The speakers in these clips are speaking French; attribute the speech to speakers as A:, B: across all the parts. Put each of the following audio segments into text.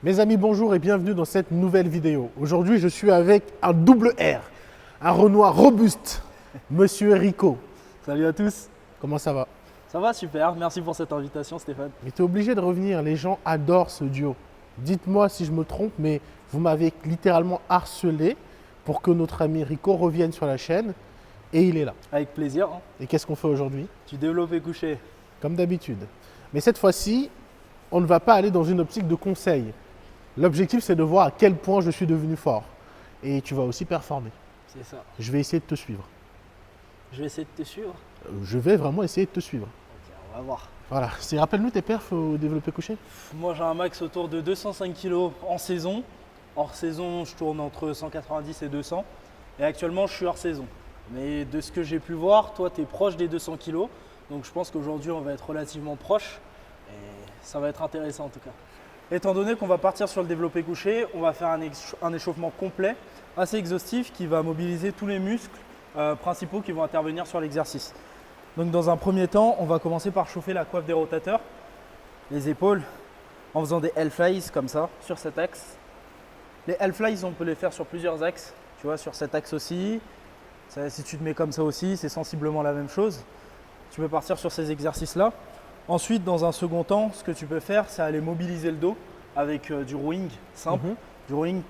A: Mes amis, bonjour et bienvenue dans cette nouvelle vidéo. Aujourd'hui, je suis avec un double R, un Renoir robuste, Monsieur Rico.
B: Salut à tous.
A: Comment ça va?
B: Ça va super, merci pour cette invitation Stéphane.
A: Mais tu es obligé de revenir, les gens adorent ce duo. Dites-moi si je me trompe, mais vous m'avez littéralement harcelé pour que notre ami Rico revienne sur la chaîne et il est là.
B: Avec plaisir.
A: Et qu'est-ce qu'on fait aujourd'hui?
B: Tu développes et couché.
A: Comme d'habitude. Mais cette fois-ci, on ne va pas aller dans une optique de conseil. L'objectif, c'est de voir à quel point je suis devenu fort. Et tu vas aussi performer.
B: C'est ça.
A: Je vais essayer de te suivre.
B: Je vais essayer de te suivre.
A: Je vais vraiment essayer de te suivre.
B: Ok, on va voir.
A: Voilà. Rappelle-nous tes perfs au développé couché.
B: Moi j'ai un max autour de 205 kg en saison. Hors saison, je tourne entre 190 et 200. Et actuellement, je suis hors saison. Mais de ce que j'ai pu voir, toi, tu es proche des 200 kg. Donc je pense qu'aujourd'hui, on va être relativement proche. Et ça va être intéressant en tout cas. Étant donné qu'on va partir sur le développé couché, on va faire un échauffement complet, assez exhaustif, qui va mobiliser tous les muscles principaux qui vont intervenir sur l'exercice. Donc dans un premier temps, on va commencer par chauffer la coiffe des rotateurs, les épaules, en faisant des L-flies comme ça, sur cet axe. Les L-flies, on peut les faire sur plusieurs axes, tu vois, sur cet axe aussi. Si tu te mets comme ça aussi, c'est sensiblement la même chose. Tu peux partir sur ces exercices-là. Ensuite, dans un second temps, ce que tu peux faire, c'est aller mobiliser le dos avec du rowing simple, du rowing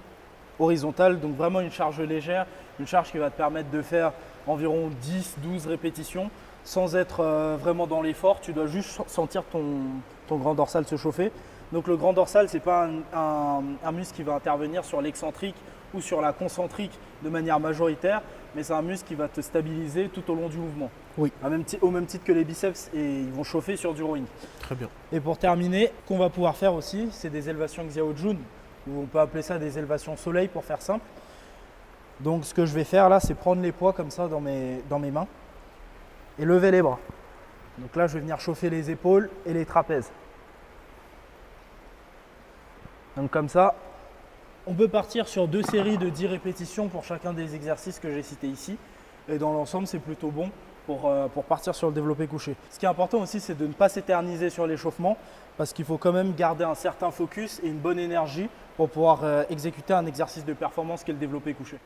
B: horizontal, donc vraiment une charge légère, une charge qui va te permettre de faire environ 10-12 répétitions sans être vraiment dans l'effort. Tu dois juste sentir ton grand dorsal se chauffer. Donc le grand dorsal, ce n'est pas un muscle qui va intervenir sur l'excentrique ou sur la concentrique de manière majoritaire, mais c'est un muscle qui va te stabiliser tout au long du mouvement.
A: Oui.
B: Au même titre que les biceps, et ils vont chauffer sur du rowing.
A: Très bien.
B: Et pour terminer, ce qu'on va pouvoir faire aussi, c'est des élévations Xiao Jun, ou on peut appeler ça des élévations soleil pour faire simple. Donc ce que je vais faire là, c'est prendre les poids comme ça dans mes mains et lever les bras. Donc là, je vais venir chauffer les épaules et les trapèzes. Donc comme ça, on peut partir sur 2 séries de 10 répétitions pour chacun des exercices que j'ai cités ici. Et dans l'ensemble, c'est plutôt bon pour partir sur le développé couché. Ce qui est important aussi, c'est de ne pas s'éterniser sur l'échauffement parce qu'il faut quand même garder un certain focus et une bonne énergie pour pouvoir exécuter un exercice de performance qui est le développé couché.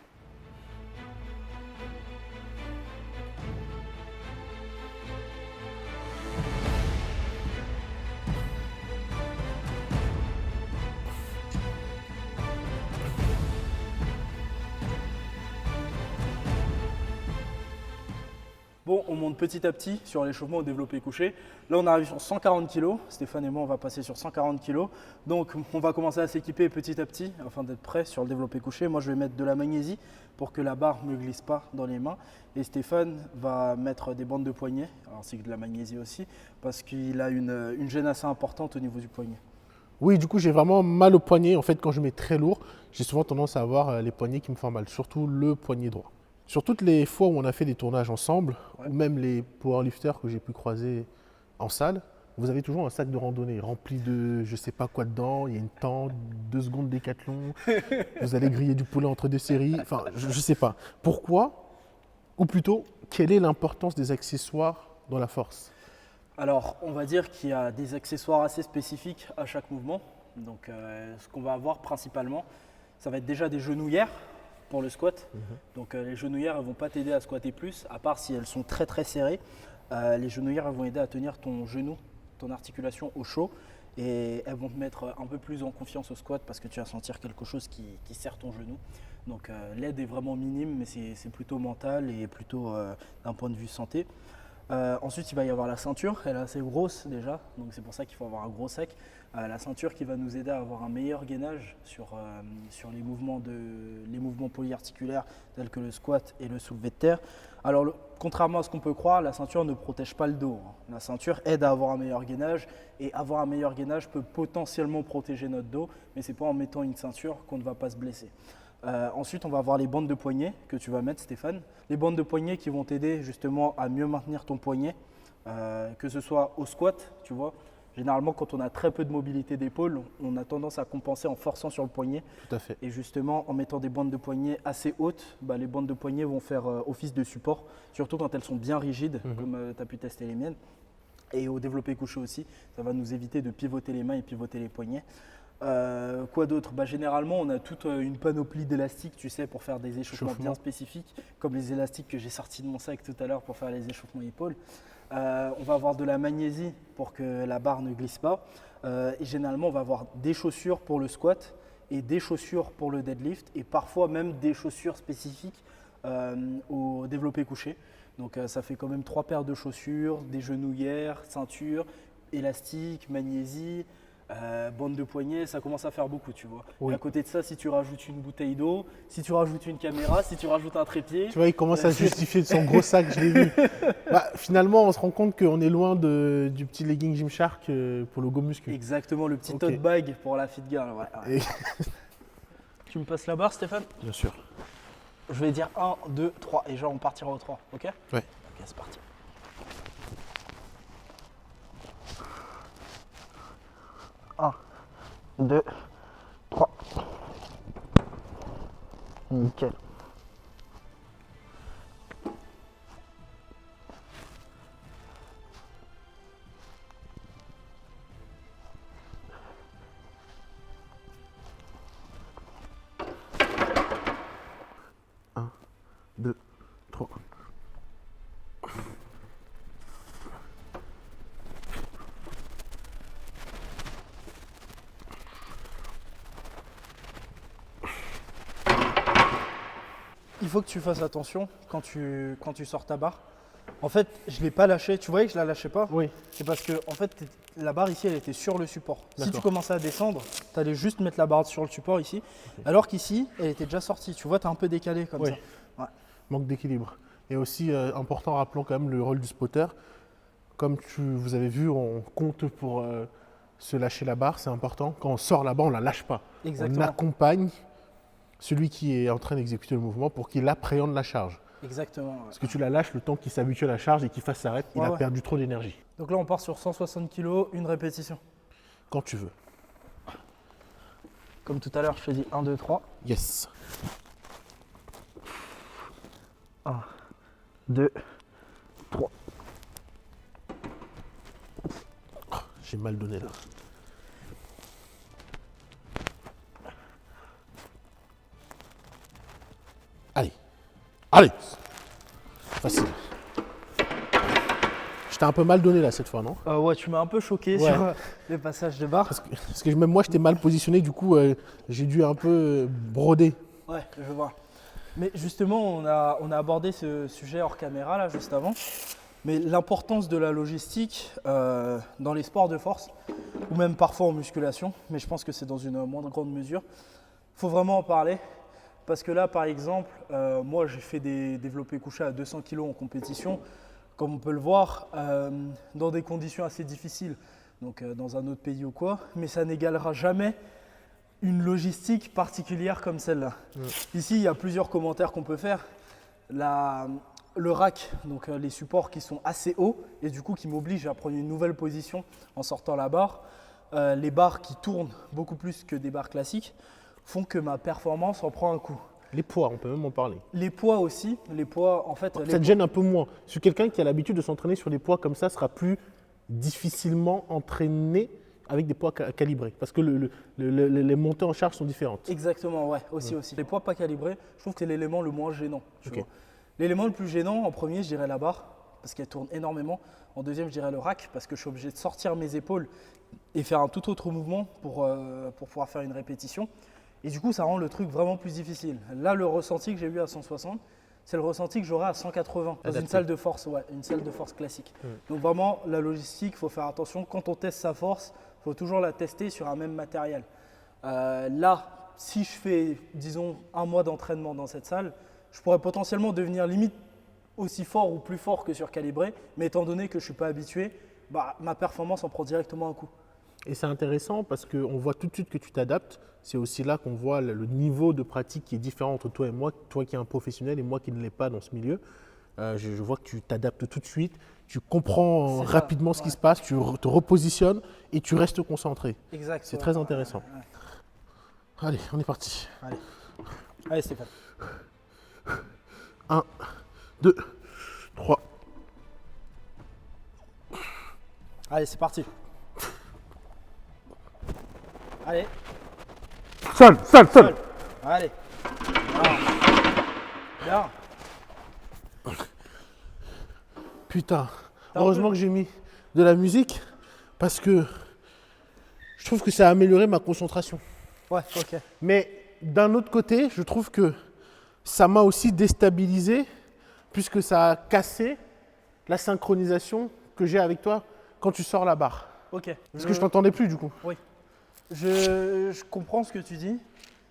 B: Bon, on monte petit à petit sur l'échauffement au développé couché. Là, on arrive sur 140 kg. Stéphane et moi, on va passer sur 140 kg. Donc, on va commencer à s'équiper petit à petit afin d'être prêt sur le développé couché. Moi, je vais mettre de la magnésie pour que la barre ne me glisse pas dans les mains. Et Stéphane va mettre des bandes de poignet, ainsi que de la magnésie aussi, parce qu'il a une gêne assez importante au niveau du poignet.
A: Oui, du coup, j'ai vraiment mal au poignet. En fait, quand je mets très lourd, j'ai souvent tendance à avoir les poignets qui me font mal, surtout le poignet droit. Sur toutes les fois où on a fait des tournages ensemble, ou même les powerlifters que j'ai pu croiser en salle, vous avez toujours un sac de randonnée rempli de je sais pas quoi dedans, il y a une tente, 2 secondes décathlon, vous allez griller du poulet entre 2 séries, enfin je sais pas. Pourquoi? Ou plutôt, quelle est l'importance des accessoires dans la force?
B: Alors, on va dire qu'il y a des accessoires assez spécifiques à chaque mouvement. Donc, ce qu'on va avoir principalement, ça va être déjà des genouillères pour le squat. Donc, les genouillères ne vont pas t'aider à squatter plus, à part si elles sont très très serrées. Les genouillères elles vont aider à tenir ton genou, ton articulation au chaud. Et elles vont te mettre un peu plus en confiance au squat parce que tu vas sentir quelque chose qui serre ton genou. Donc, l'aide est vraiment minime, mais c'est plutôt mental et plutôt d'un point de vue santé. Ensuite, il va y avoir la ceinture, elle est assez grosse déjà, donc c'est pour ça qu'il faut avoir un gros sac. La ceinture qui va nous aider à avoir un meilleur gainage sur les mouvements polyarticulaires tels que le squat et le soulevé de terre. Alors, contrairement à ce qu'on peut croire, la ceinture ne protège pas le dos. La ceinture aide à avoir un meilleur gainage et avoir un meilleur gainage peut potentiellement protéger notre dos, mais ce n'est pas en mettant une ceinture qu'on ne va pas se blesser. Ensuite, on va avoir les bandes de poignet que tu vas mettre, Stéphane. Les bandes de poignet qui vont t'aider justement à mieux maintenir ton poignet, que ce soit au squat, tu vois. Généralement, quand on a très peu de mobilité d'épaule, on a tendance à compenser en forçant sur le poignet.
A: Tout à fait.
B: Et justement, en mettant des bandes de poignet assez hautes, les bandes de poignet vont faire office de support, surtout quand elles sont bien rigides, comme tu as pu tester les miennes. Et au développé couché aussi, ça va nous éviter de pivoter les mains et pivoter les poignets. Quoi d'autre? Généralement, on a toute une panoplie d'élastiques, tu sais, pour faire des échauffements bien spécifiques, comme les élastiques que j'ai sortis de mon sac tout à l'heure pour faire les échauffements épaules. On va avoir de la magnésie pour que la barre ne glisse pas. Et généralement, on va avoir des chaussures pour le squat et des chaussures pour le deadlift et parfois même des chaussures spécifiques au développé couché. Donc ça fait quand même 3 paires de chaussures, des genouillères, ceinture, élastique, magnésie, bande de poignet, ça commence à faire beaucoup, tu vois.
A: Oui.
B: Et à côté de ça, si tu rajoutes une bouteille d'eau, si tu rajoutes une caméra, si tu rajoutes un trépied…
A: Tu vois, il commence à se justifier de son gros sac, je l'ai vu. Finalement, on se rend compte qu'on est loin du petit legging Gymshark pour le go muscu.
B: Exactement, le petit
A: Ok.
B: tote bag pour la fit girl. Ouais.
A: Et-
B: Tu me passes la barre, Stéphane?
A: Bien sûr.
B: Je vais dire 1, 2, 3 et genre on partira au 3, ok?
A: Ouais.
B: Ok, c'est parti. 1, 2, 3. Nickel.
A: Deux, trois.
B: Il faut que tu fasses attention quand tu sors ta barre. En fait, je ne l'ai pas lâché. Tu voyais que je ne la lâchais pas?
A: Oui.
B: C'est parce que en fait, la barre ici, elle était sur le support. Si tu
A: D'accord.
B: commençais à descendre, tu allais juste mettre la barre sur le support ici. Alors qu'ici, elle était déjà sortie. Tu vois, tu es un peu décalé comme
A: Oui.
B: ça. Ouais.
A: Manque d'équilibre. Et aussi, important, rappelons quand même le rôle du spotter. Comme vous avez vu, on compte pour se lâcher la barre, c'est important. Quand on sort la barre, on ne la lâche pas.
B: Exactement.
A: On accompagne celui qui est en train d'exécuter le mouvement pour qu'il appréhende la charge.
B: Exactement. Ouais.
A: Parce que tu la lâches le temps qu'il s'habitue à la charge et qu'il fasse s'arrête, il
B: Ouais,
A: a
B: ouais.
A: perdu trop d'énergie.
B: Donc là, on part sur 160 kg, une répétition.
A: Quand tu veux.
B: Comme tout à l'heure, je te dis 1, 2, 3.
A: Yes.
B: 1, 2, 3.
A: J'ai mal donné là. Allez. Allez. Facile. Je t'ai un peu mal donné là cette fois, non?
B: Ouais, tu m'as un peu choqué
A: Ouais.
B: sur les passages de barre.
A: Parce que même moi, j'étais mal positionné, du coup, j'ai dû un peu broder.
B: Ouais, je vois. Mais justement, on a abordé ce sujet hors caméra là, juste avant. Mais l'importance de la logistique dans les sports de force, ou même parfois en musculation, mais je pense que c'est dans une moindre grande mesure, il faut vraiment en parler. Parce que là, par exemple, moi j'ai fait des développés couchés à 200 kg en compétition, comme on peut le voir, dans des conditions assez difficiles, donc dans un autre pays ou quoi, mais ça n'égalera jamais une logistique particulière comme celle-là. Ici, il y a plusieurs commentaires qu'on peut faire. Le rack, donc les supports qui sont assez hauts et du coup qui m'obligent à prendre une nouvelle position en sortant la barre. Les barres qui tournent beaucoup plus que des barres classiques font que ma performance en prend un coup.
A: Les poids, on peut même en parler.
B: Les poids aussi, les poids en fait…
A: Ça te gêne un peu moins. Parce que quelqu'un qui a l'habitude de s'entraîner sur des poids comme ça sera plus difficilement entraîné avec des poids calibrés. Parce que les montées en charge sont différentes.
B: Exactement, ouais, aussi. Les poids pas calibrés, je trouve que c'est l'élément le moins gênant. tu
A: Ok.
B: vois. L'élément le plus gênant, en premier, je dirais la barre, parce qu'elle tourne énormément. En deuxième, je dirais le rack, parce que je suis obligé de sortir mes épaules et faire un tout autre mouvement pour pouvoir faire une répétition. Et du coup, ça rend le truc vraiment plus difficile. Là, le ressenti que j'ai eu à 160, c'est le ressenti que j'aurai à 180 dans
A: Adapté.
B: une salle de force, ouais, une salle de force classique. Donc vraiment, la logistique, il faut faire attention. Quand on teste sa force, il faut toujours la tester sur un même matériel. Là, si je fais, disons, un mois d'entraînement dans cette salle, je pourrais potentiellement devenir limite aussi fort ou plus fort que sur calibré, mais étant donné que je ne suis pas habitué, ma performance en prend directement un coup.
A: Et c'est intéressant parce qu'on voit tout de suite que tu t'adaptes. C'est aussi là qu'on voit le niveau de pratique qui est différent entre toi et moi, toi qui es un professionnel et moi qui ne l'ai pas dans ce milieu. Je vois que tu t'adaptes tout de suite, tu comprends
B: C'est ça,
A: rapidement ce qui
B: ouais.
A: se passe, tu te repositionnes et tu restes concentré.
B: Exact.
A: C'est très intéressant.
B: Ouais.
A: Allez, on est parti.
B: Allez Stéphane.
A: 1, 2, 3.
B: Allez, c'est parti. Allez,
A: Seul.
B: seul. Allez. Bien.
A: Putain,
B: T'as un
A: heureusement
B: peu-
A: que j'ai mis de la musique parce que je trouve que ça a amélioré ma concentration.
B: Ouais, ok.
A: Mais d'un autre côté, je trouve que ça m'a aussi déstabilisé puisque ça a cassé la synchronisation que j'ai avec toi quand tu sors la barre.
B: Ok.
A: Parce que je t'entendais plus du coup.
B: Oui. Je comprends ce que tu dis.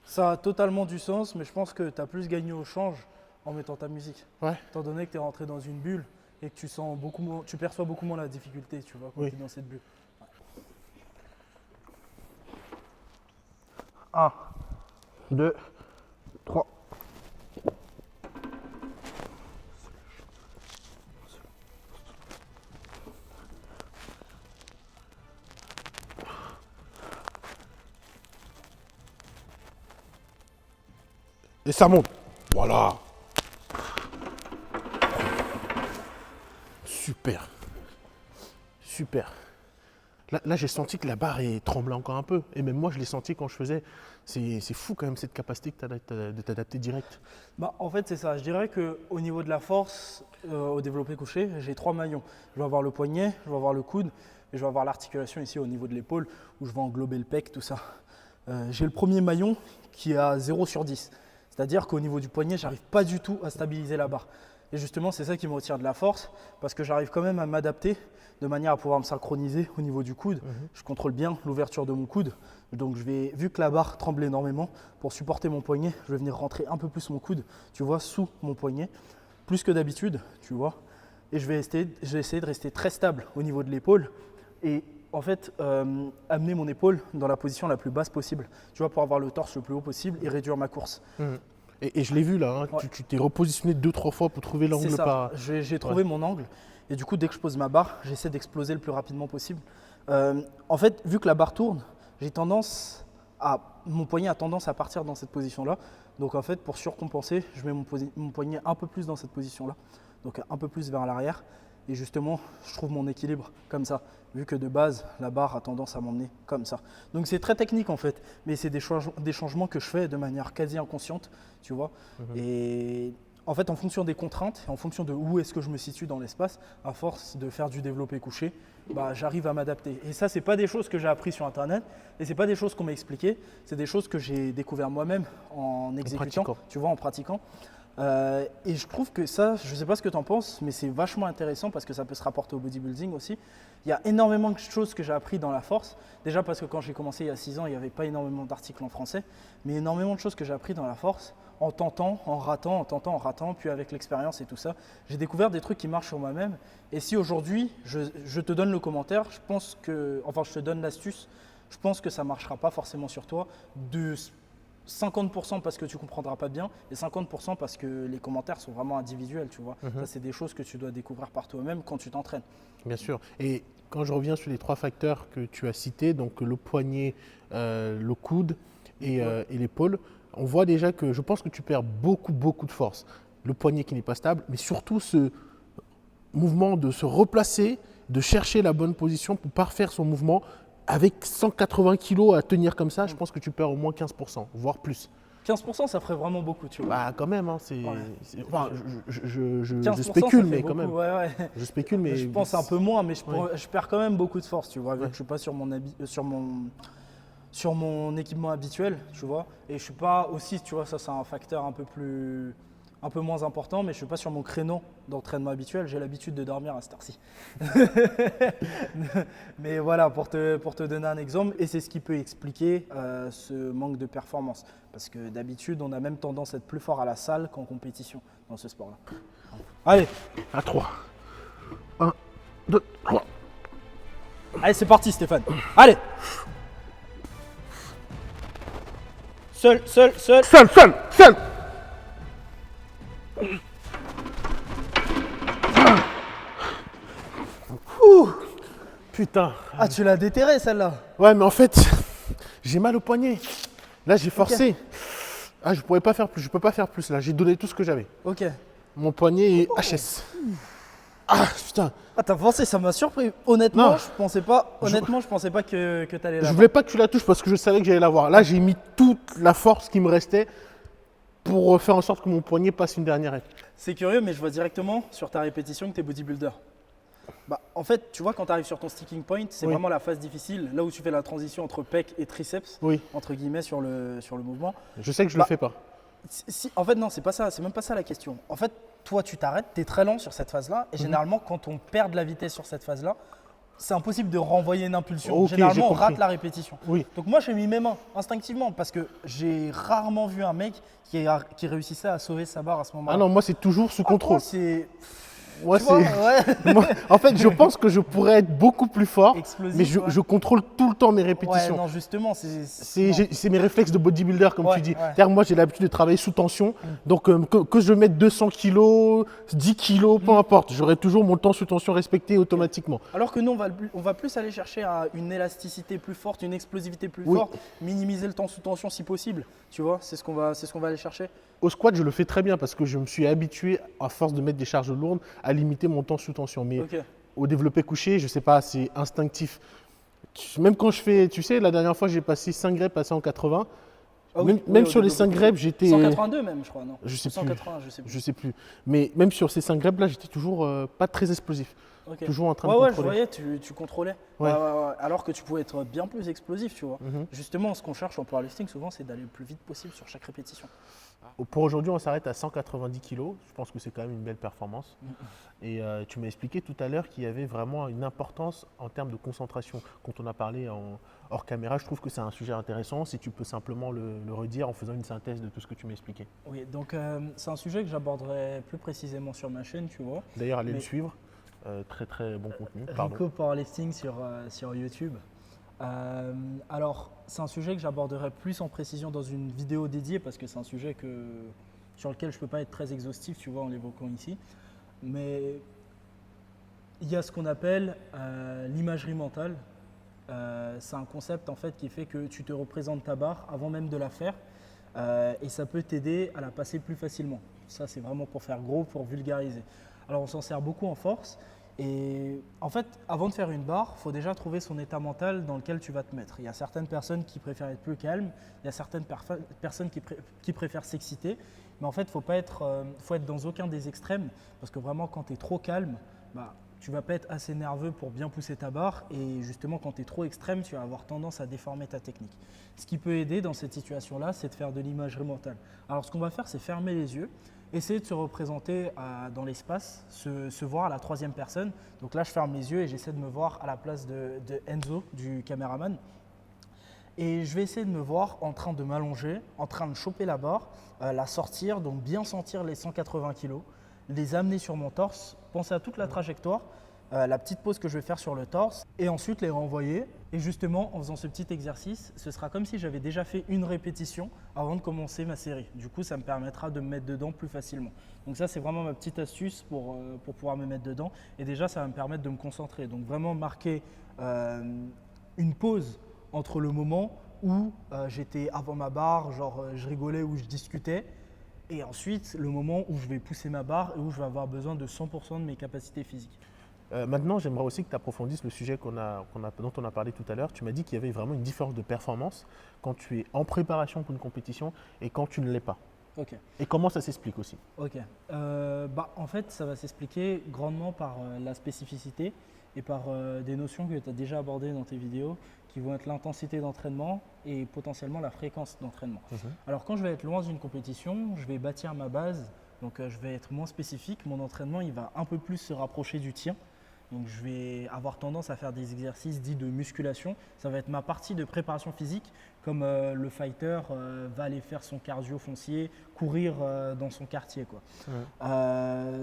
B: Ça a totalement du sens, mais je pense que tu as plus gagné au change en mettant ta musique.
A: Ouais.
B: Étant donné que tu es rentré dans une bulle et que tu sens beaucoup moins, tu perçois beaucoup moins la difficulté, tu vois, quand
A: Oui.
B: tu es dans cette bulle. 1, 2, 3.
A: Et ça monte. Voilà. Super. Super. Là, j'ai senti que la barre est tremblée encore un peu. Et même moi, je l'ai senti quand je faisais. C'est fou quand même cette capacité que tu as de t'adapter direct.
B: Bah, en fait, c'est ça. Je dirais qu'au niveau de la force, au développé couché, j'ai 3 maillons. Je vais avoir le poignet, je vais avoir le coude et je vais avoir l'articulation ici au niveau de l'épaule où je vais englober le pec, tout ça. J'ai le premier maillon qui est à 0 sur 10. C'est-à-dire qu'au niveau du poignet, j'arrive pas du tout à stabiliser la barre. Et justement, c'est ça qui me retire de la force parce que j'arrive quand même à m'adapter de manière à pouvoir me synchroniser au niveau du coude. Je contrôle bien l'ouverture de mon coude. Donc, vu que la barre tremble énormément, pour supporter mon poignet, je vais venir rentrer un peu plus mon coude, tu vois, sous mon poignet, plus que d'habitude, tu vois. Et je vais essayer de rester très stable au niveau de l'épaule et en fait amener mon épaule dans la position la plus basse possible, tu vois, pour avoir le torse le plus haut possible et réduire ma course.
A: Et je l'ai vu là, hein,
B: Ouais.
A: tu t'es repositionné 2-3 fois pour trouver
B: C'est
A: l'angle
B: ça.
A: pas.
B: J'ai trouvé mon angle et du coup, dès que je pose ma barre, j'essaie d'exploser le plus rapidement possible. En fait, vu que la barre tourne, mon poignet a tendance à partir dans cette position-là. Donc en fait, pour surcompenser, je mets mon poignet un peu plus dans cette position-là, donc un peu plus vers l'arrière. Et justement, je trouve mon équilibre comme ça, vu que de base, la barre a tendance à m'emmener comme ça. Donc c'est très technique en fait, mais c'est des changements que je fais de manière quasi inconsciente, tu vois. Et en fait, en fonction des contraintes, en fonction de où est-ce que je me situe dans l'espace, à force de faire du développé couché, bah, j'arrive à m'adapter. Et ça, c'est pas des choses que j'ai appris sur Internet, et c'est pas des choses qu'on m'a expliquées, c'est des choses que j'ai découvert moi-même en exécutant,
A: pratiquant.
B: tu vois, en pratiquant. Et je trouve que ça, je ne sais pas ce que tu en penses, mais c'est vachement intéressant parce que ça peut se rapporter au bodybuilding aussi. Il y a énormément de choses que j'ai appris dans la force. Déjà parce que quand j'ai commencé il y a 6 ans, il n'y avait pas énormément d'articles en français, mais énormément de choses que j'ai appris dans la force en tentant, en ratant, puis avec l'expérience et tout ça. J'ai découvert des trucs qui marchent sur moi-même. Et si aujourd'hui, je te donne le commentaire, je te donne l'astuce, je pense que ça ne marchera pas forcément sur toi de 50% parce que tu ne comprendras pas bien et 50% parce que les commentaires sont vraiment individuels, tu vois. Ça, c'est des choses que tu dois découvrir par toi-même quand tu t'entraînes.
A: Bien sûr. Et quand je reviens sur les 3 facteurs que tu as cités, donc le poignet, le coude et l'épaule, on voit déjà que je pense que tu perds beaucoup de force. Le poignet qui n'est pas stable, mais surtout ce mouvement de se replacer, de chercher la bonne position pour parfaire son mouvement. Avec 180 kg à tenir comme ça, je pense que tu perds au moins 15%, voire plus.
B: 15%, ça ferait vraiment beaucoup, tu vois.
A: Bah quand même, hein, enfin, je
B: 15%,
A: spécule,
B: ça fait
A: mais
B: beaucoup,
A: quand même.
B: ouais.
A: Je spécule, mais
B: Je pense un peu moins, mais
A: Ouais.
B: je perds quand même beaucoup de force, tu vois, vu
A: Ouais.
B: que je suis pas sur mon équipement habituel, tu vois. Et je suis pas aussi, tu vois, ça c'est un facteur un peu moins important, mais je suis pas sur mon créneau d'entraînement habituel. J'ai l'habitude de dormir à cette heure-ci. Mais voilà, pour te donner un exemple, et c'est ce qui peut expliquer ce manque de performance. Parce que d'habitude, on a même tendance à être plus fort à la salle qu'en compétition dans ce sport-là. Allez,
A: à 3. 1, 2, 3.
B: allez, c'est parti, Stéphane. Allez. Seul.
A: Seul. Putain.
B: Ah, tu l'as déterré celle-là.
A: Ouais, mais en fait, j'ai mal au poignet. Là, j'ai forcé. Ah, je peux pas faire plus là. J'ai donné tout ce que j'avais.
B: Ok.
A: Mon poignet est HS. Ah putain,
B: Ah, t'as pensé, ça m'a surpris. Honnêtement,
A: Non.
B: je pensais pas que t'allais
A: je
B: là.
A: voulais pas que tu la touches parce que je savais que j'allais l'avoir. Là, j'ai mis toute la force qui me restait pour faire en sorte que mon poignet passe une dernière étape.
B: C'est curieux, mais je vois directement sur ta répétition que t'es bodybuilder. Bah, en fait, tu vois, quand tu arrives sur ton sticking point, c'est
A: Oui.
B: vraiment la phase difficile, là où tu fais la transition entre pec et triceps,
A: Oui,
B: entre guillemets, sur le mouvement.
A: je sais que je
B: Bah,
A: le fais pas.
B: En fait, non, c'est pas ça, c'est même pas ça la question. En fait, toi, tu t'arrêtes, tu es très lent sur cette phase-là, et généralement, quand on perd de la vitesse sur cette phase-là, c'est impossible de renvoyer une impulsion.
A: Ok, j'ai
B: Généralement, on
A: compris.
B: rate la répétition.
A: Oui.
B: Donc moi, j'ai mis mes mains instinctivement parce que j'ai rarement vu un mec qui réussissait à sauver sa barre à ce moment-là.
A: Ah non, moi c'est toujours sous
B: Toi,
A: contrôle.
B: c'est.
A: Moi,
B: Tu vois, ouais.
A: Moi, en fait, je pense que je pourrais être beaucoup plus fort,
B: Explosif,
A: mais je,
B: ouais.
A: je contrôle tout le temps mes
B: Ouais,
A: répétitions.
B: non, justement, non.
A: C'est mes réflexes de bodybuilder, comme
B: Ouais,
A: tu dis.
B: ouais.
A: C'est-à-dire que moi, j'ai l'habitude de travailler sous tension. Donc, que je mette 200 kilos, 10 kilos, peu importe. J'aurai toujours mon temps sous tension respecté automatiquement.
B: Alors que nous, on va plus aller chercher à une élasticité plus forte, une explosivité plus
A: Oui.
B: forte, minimiser le temps sous tension si possible. Tu vois, c'est ce qu'on va aller chercher.
A: Au squat, je le fais très bien parce que je me suis habitué, à force de mettre des charges lourdes, à limiter mon temps sous tension. Mais
B: Ok.
A: au développé couché, je sais pas, c'est instinctif. Même quand je fais, tu sais, la dernière fois, j'ai passé 5 reps à 180.
B: Ah oui,
A: Même
B: oui,
A: sur
B: au
A: les 5
B: développé
A: reps, j'étais.
B: 182 même, je crois, non.
A: Je sais plus.
B: 180, je sais plus.
A: Je sais plus. Mais même sur ces 5 reps là, j'étais toujours pas très explosif.
B: Ok.
A: Toujours en train de
B: Ouais, je
A: contrôler.
B: voyais, tu contrôlais.
A: Ouais.
B: Ouais. Alors que tu pouvais être bien plus explosif, tu vois.
A: Mhm.
B: Justement, ce qu'on cherche en powerlifting, souvent, c'est d'aller le plus vite possible sur chaque répétition.
A: Pour aujourd'hui, on s'arrête à 190 kg. Je pense que c'est quand même une belle performance. Et tu m'as expliqué tout à l'heure qu'il y avait vraiment une importance en termes de concentration. Quand on a parlé hors caméra, je trouve que c'est un sujet intéressant. Si tu peux simplement le redire en faisant une synthèse de tout ce que tu m'as expliqué.
B: Oui, donc c'est un sujet que j'aborderai plus précisément sur ma chaîne, tu vois.
A: D'ailleurs, allez le
B: Mais-
A: suivre. Très très bon contenu. Pardon.
B: Rico Powerlifting sur YouTube. Alors, c'est un sujet que j'aborderai plus en précision dans une vidéo dédiée parce que c'est un sujet sur lequel je ne peux pas être très exhaustif, tu vois, en l'évoquant ici. Mais il y a ce qu'on appelle l'imagerie mentale. C'est un concept en fait qui fait que tu te représentes ta barre avant même de la faire et ça peut t'aider à la passer plus facilement. Ça, c'est vraiment pour faire gros, pour vulgariser. Alors, on s'en sert beaucoup en force. Et en fait, avant de faire une barre, il faut déjà trouver son état mental dans lequel tu vas te mettre. Il y a certaines personnes qui préfèrent être plus calmes, il y a certaines personnes qui préfèrent s'exciter. Mais en fait, faut être dans aucun des extrêmes parce que vraiment, quand tu es trop calme, bah, tu vas pas être assez nerveux pour bien pousser ta barre. Et justement, quand tu es trop extrême, tu vas avoir tendance à déformer ta technique. Ce qui peut aider dans cette situation-là, c'est de faire de l'imagerie mentale. Alors, ce qu'on va faire, c'est fermer les yeux. Essayer de se représenter dans l'espace, se voir à la troisième personne. Donc là, je ferme les yeux et j'essaie de me voir à la place de Enzo, du caméraman. Et je vais essayer de me voir en train de m'allonger, en train de choper la barre, la sortir, donc bien sentir les 180 kg, les amener sur mon torse, penser à toute la trajectoire, la petite pause que je vais faire sur le torse et ensuite les renvoyer. Et justement, en faisant ce petit exercice, ce sera comme si j'avais déjà fait une répétition avant de commencer ma série. Du coup, ça me permettra de me mettre dedans plus facilement. Donc ça, c'est vraiment ma petite astuce pour pouvoir me mettre dedans. Et déjà, ça va me permettre de me concentrer. Donc vraiment marquer une pause entre le moment où j'étais avant ma barre, genre je rigolais ou je discutais, et ensuite le moment où je vais pousser ma barre et où je vais avoir besoin de 100% de mes capacités physiques.
A: Maintenant, j'aimerais aussi que tu approfondisses le sujet dont on a parlé tout à l'heure. Tu m'as dit qu'il y avait vraiment une différence de performance quand tu es en préparation pour une compétition et quand tu ne l'es pas.
B: Ok.
A: Et comment ça s'explique aussi?
B: Ok. En fait, ça va s'expliquer grandement par la spécificité et par des notions que tu as déjà abordées dans tes vidéos qui vont être l'intensité d'entraînement et potentiellement la fréquence d'entraînement. Alors, quand je vais être loin d'une compétition, je vais bâtir ma base. Donc, je vais être moins spécifique. Mon entraînement, il va un peu plus se rapprocher du tien. Donc, je vais avoir tendance à faire des exercices dits de musculation. Ça va être ma partie de préparation physique, comme le fighter va aller faire son cardio foncier, courir dans son quartier, quoi.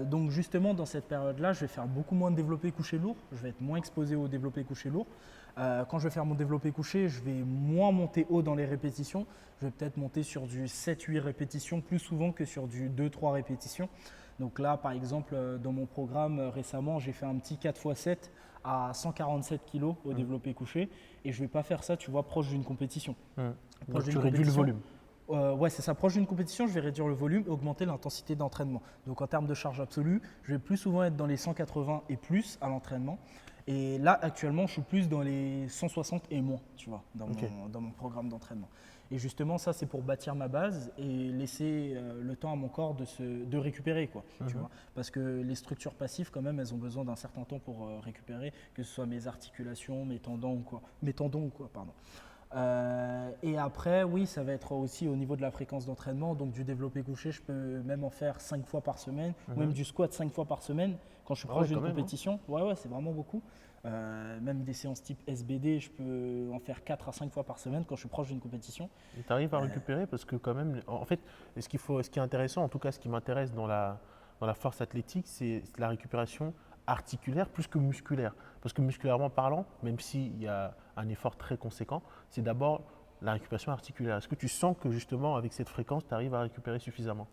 B: Donc, justement, dans cette période-là, je vais faire beaucoup moins de développé couché lourd. Je vais être moins exposé au développé couché lourd. Quand je vais faire mon développé couché, je vais moins monter haut dans les répétitions. Je vais peut-être monter sur du 7-8 répétitions plus souvent que sur du 2-3 répétitions. Donc là, par exemple, dans mon programme récemment, j'ai fait un petit 4x7 à 147 kg au développé couché. Et je ne vais pas faire ça, tu vois, proche d'une compétition.
A: Donc tu réduis le volume.
B: Ouais, c'est ça. Proche d'une compétition, je vais réduire le volume et augmenter l'intensité d'entraînement. Donc en termes de charge absolue, je vais plus souvent être dans les 180 et plus à l'entraînement. Et là, actuellement, je suis plus dans les 160 et moins, tu vois, dans mon programme d'entraînement. Et justement, ça, c'est pour bâtir ma base et laisser le temps à mon corps de récupérer, quoi, tu vois. Parce que les structures passives, quand même, elles ont besoin d'un certain temps pour récupérer, que ce soit mes articulations, mes tendons ou quoi, pardon. Et après, oui, ça va être aussi au niveau de la fréquence d'entraînement. Donc, du développé couché, je peux même en faire 5 fois par semaine, ou même du squat 5 fois par semaine quand je suis proche d'une compétition. Ouais, c'est vraiment beaucoup. Même des séances type SBD, je peux en faire 4 à 5 fois par semaine quand je suis proche d'une compétition.
A: Tu arrives à récupérer parce que quand même, en fait, ce qui est intéressant, en tout cas ce qui m'intéresse dans la force athlétique, c'est la récupération articulaire plus que musculaire. Parce que musculairement parlant, même s'il y a un effort très conséquent, c'est d'abord la récupération articulaire. Est-ce que tu sens que justement avec cette fréquence, tu arrives à récupérer suffisamment?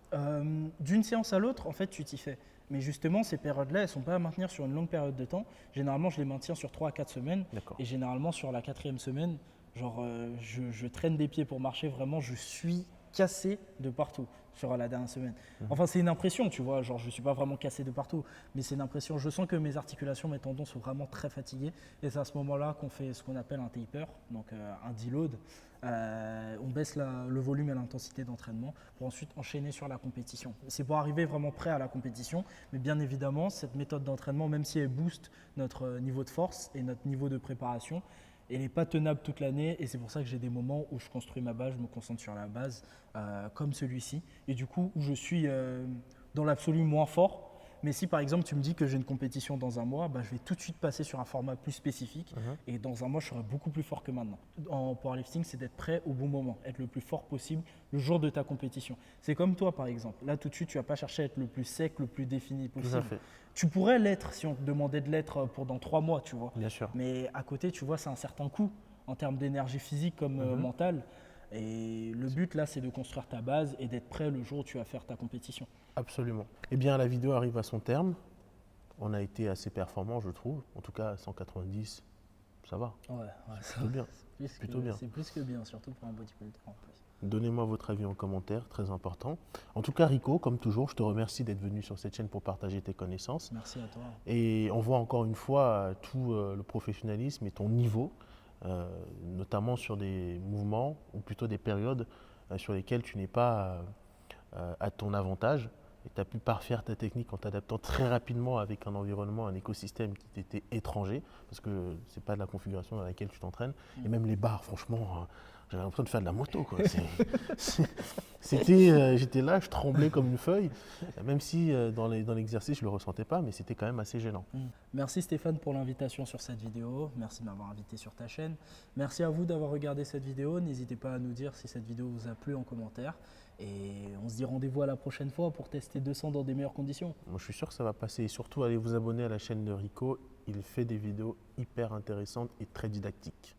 B: D'une séance à l'autre, en fait, tu t'y fais. Mais justement, ces périodes-là, elles ne sont pas à maintenir sur une longue période de temps. Généralement, je les maintiens sur 3 à 4 semaines. Et généralement, sur la 4e semaine, je traîne des pieds pour marcher. Vraiment, je suis cassé de partout sur la dernière semaine. Enfin, c'est une impression, tu vois. Genre, je ne suis pas vraiment cassé de partout. Mais c'est une impression. Je sens que mes articulations, mes tendons sont vraiment très fatigués. Et c'est à ce moment-là qu'on fait ce qu'on appelle un taper, donc un deload. On baisse le volume et l'intensité d'entraînement pour ensuite enchaîner sur la compétition. C'est pour arriver vraiment prêt à la compétition, mais bien évidemment, cette méthode d'entraînement, même si elle booste notre niveau de force et notre niveau de préparation, elle n'est pas tenable toute l'année et c'est pour ça que j'ai des moments où je construis ma base, je me concentre sur la base, comme celui-ci, et du coup où je suis dans l'absolu moins fort. Mais si par exemple tu me dis que j'ai une compétition dans un mois, je vais tout de suite passer sur un format plus spécifique et dans un mois je serai beaucoup plus fort que maintenant. En powerlifting, c'est d'être prêt au bon moment, être le plus fort possible le jour de ta compétition. C'est comme toi par exemple, là tout de suite tu vas pas chercher à être le plus sec, le plus défini possible.
A: Tout à fait.
B: Tu pourrais l'être si on te demandait de l'être pour dans 3 mois, tu vois.
A: Bien sûr.
B: Mais à côté, tu vois, c'est un certain coût en termes d'énergie physique comme mentale. Et le but là, c'est de construire ta base et d'être prêt le jour où tu vas faire ta compétition.
A: Absolument. Eh bien, la vidéo arrive à son terme. On a été assez performant, je trouve. En tout cas, 190, ça va.
B: Ouais,
A: c'est plutôt bien.
B: C'est plus que bien, surtout pour un bodybuilder en plus.
A: Donnez-moi votre avis en commentaire, très important. En tout cas, Rico, comme toujours, je te remercie d'être venu sur cette chaîne pour partager tes connaissances.
B: Merci à toi.
A: Et on voit encore une fois tout le professionnalisme et ton niveau, notamment sur des mouvements ou plutôt des périodes sur lesquelles tu n'es pas à ton avantage. Et tu as pu parfaire ta technique en t'adaptant très rapidement avec un environnement, un écosystème qui t'était étranger, parce que ce n'est pas de la configuration dans laquelle tu t'entraînes. Et même les barres, franchement, j'avais l'impression de faire de la moto, quoi. J'étais là, je tremblais comme une feuille, même si dans l'exercice, je ne le ressentais pas, mais c'était quand même assez gênant.
B: Merci Stéphane pour l'invitation sur cette vidéo. Merci de m'avoir invité sur ta chaîne. Merci à vous d'avoir regardé cette vidéo. N'hésitez pas à nous dire si cette vidéo vous a plu en commentaire. Et on se dit rendez-vous à la prochaine fois pour tester 200 dans des meilleures conditions.
A: Moi, je suis sûr que ça va passer. Et surtout, allez vous abonner à la chaîne de Rico. Il fait des vidéos hyper intéressantes et très didactiques.